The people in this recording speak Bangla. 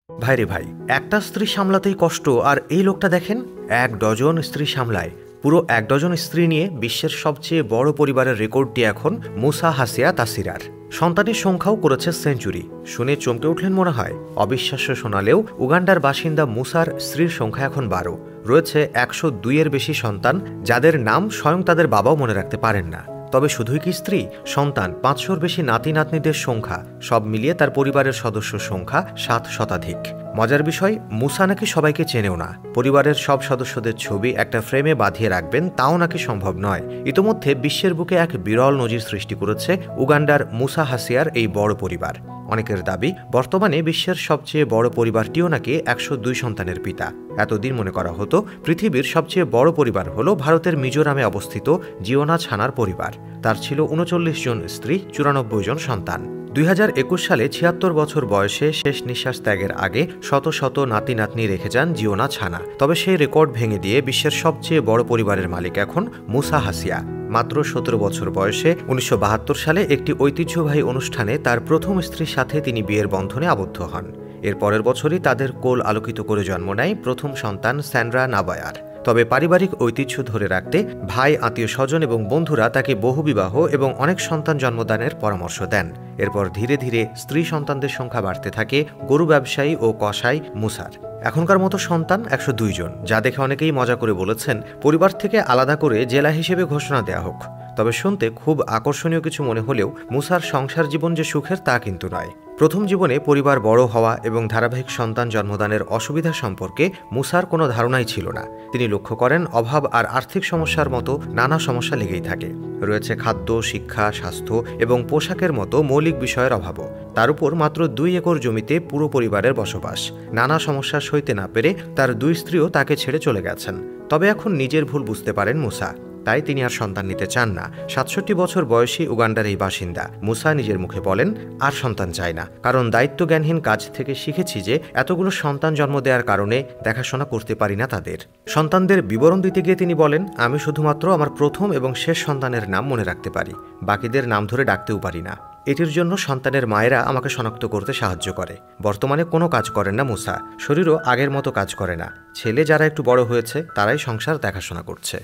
ভাইরে ভাই, একটা স্ত্রী সামলাতেই কষ্ট, আর এই লোকটা দেখেন ১ ডজন স্ত্রী সামলায়। পুরো ১ ডজন স্ত্রী নিয়ে বিশ্বের সবচেয়ে বড় পরিবারের রেকর্ডটি এখন মুসা হাসিয়া তাসিরার। সন্তানের সংখ্যাও করেছে সেঞ্চুরি। শুনে চমকে উঠলেন মনে হয়? অবিশ্বাস্য শোনালেও উগান্ডার বাসিন্দা মুসার স্ত্রীর সংখ্যা এখন ১২। রয়েছে ১০২-এর বেশি সন্তান, যাদের নাম স্বয়ং তাদের বাবাও মনে রাখতে পারেন না। তবে শুধুই কি স্ত্রী, সন্তান ৫০০-র বেশি নাতি নাতনিদের সংখ্যা, সব মিলিয়ে তার পরিবারের সদস্য সংখ্যা ৭ শতাধিক। মজার বিষয়, মুসা নাকি সবাইকে চেনেও না। পরিবারের সব সদস্যদের ছবি একটা ফ্রেমে বাঁধিয়ে রাখবেন, তাও নাকি সম্ভব নয়। ইতোমধ্যে বিশ্বের বুকে এক বিরল নজির সৃষ্টি করেছে উগান্ডার মুসা হাসিয়ার এই বড় পরিবার। অনেকের দাবি, বর্তমানে বিশ্বের সবচেয়ে বড় পরিবারটিও নাকি ১০২ সন্তানের পিতা। এতদিন মনে করা হতো পৃথিবীর সবচেয়ে বড় পরিবার হলো ভারতের মিজোরামে অবস্থিত জিওনা ছানার পরিবার। তার ছিল ৩৯ জন স্ত্রী, ৯৪ জন সন্তান। ২০২১ সালে ৭৬ বছর বয়সে শেষ নিঃশ্বাস ত্যাগের আগে শত শত নাতি নাতনি রেখে যান জিওনা ছানা। তবে সেই রেকর্ড ভেঙে দিয়ে বিশ্বের সবচেয়ে বড় পরিবারের মালিক এখন মুসা হাসিয়া। মাত্র ১৭ বছর বয়সে ১৯৭২ সালে একটি ঐতিহ্যবাহী অনুষ্ঠানে তার প্রথম স্ত্রীর সাথে তিনি বিয়ের বন্ধনে আবদ্ধ হন। এর পরের বছরই তাদের কোল আলোকিত করে জন্ম নেয় প্রথম সন্তান স্যান্ড্রা নাবায়ার। তবে পারিবারিক ঐতিহ্য ধরে রাখতে ভাই, আত্মীয় স্বজন এবং বন্ধুরা তাকে বহুবিবাহ এবং অনেক সন্তান জন্মদানের পরামর্শ দেন। এরপর ধীরে ধীরে স্ত্রী সন্তানদের সংখ্যা বাড়তে থাকে গরু ব্যবসায়ী ও কসাই মুসার। এখনকার মতো সন্তান ১০২ জন, যা দেখে অনেকেই মজা করে বলেছেন পরিবার থেকে আলাদা করে জেলা হিসেবে ঘোষণা দেয়া হোক। তবে শুনতে খুব আকর্ষণীয় কিছু মনে হলেও মুসার সংসার জীবন যে সুখের তা কিন্তু নয়। প্রথম জীবনে পরিবার বড় হওয়া এবং ধারাবাহিক সন্তান জন্মদানের অসুবিধা সম্পর্কে মুসার কোনো ধারণাই ছিল না। তিনি লক্ষ্য করেন অভাব আর আর্থিক সমস্যার মতো নানা সমস্যা লেগেই থাকে। রয়েছে খাদ্য, শিক্ষা, স্বাস্থ্য এবং পোশাকের মতো মৌলিক বিষয়ের অভাবও। তার উপর মাত্র ২ একর জমিতে পুরো পরিবারের বসবাস। নানা সমস্যা সইতে না পেরে তার ২ স্ত্রীও তাকে ছেড়ে চলে গেছেন। তবে এখন নিজের ভুল বুঝতে পারেন মুসা, তাই তিনি আর সন্তান নিতে চান না। ৬৭ বছর বয়সী উগান্ডার এই বাসিন্দা মুসা নিজের মুখে বলেন, আর সন্তান চাই না, কারণ দায়িত্বজ্ঞানহীন কাজ থেকে শিখেছি যে এতগুলো সন্তান জন্ম দেওয়ার কারণে দেখাশোনা করতে পারি না তাদের। সন্তানদের বিবরণ দিতে গিয়ে তিনি বলেন, আমি শুধুমাত্র আমার প্রথম এবং শেষ সন্তানের নাম মনে রাখতে পারি, বাকিদের নাম ধরে ডাকতেও পারি না। এটির জন্য সন্তানের মায়েরা আমাকে শনাক্ত করতে সাহায্য করে। বর্তমানে কোনো কাজ করেন না মুসা, শরীরও আগের মতো কাজ করে না। ছেলে যারা একটু বড় হয়েছে তারাই সংসার দেখাশোনা করছে।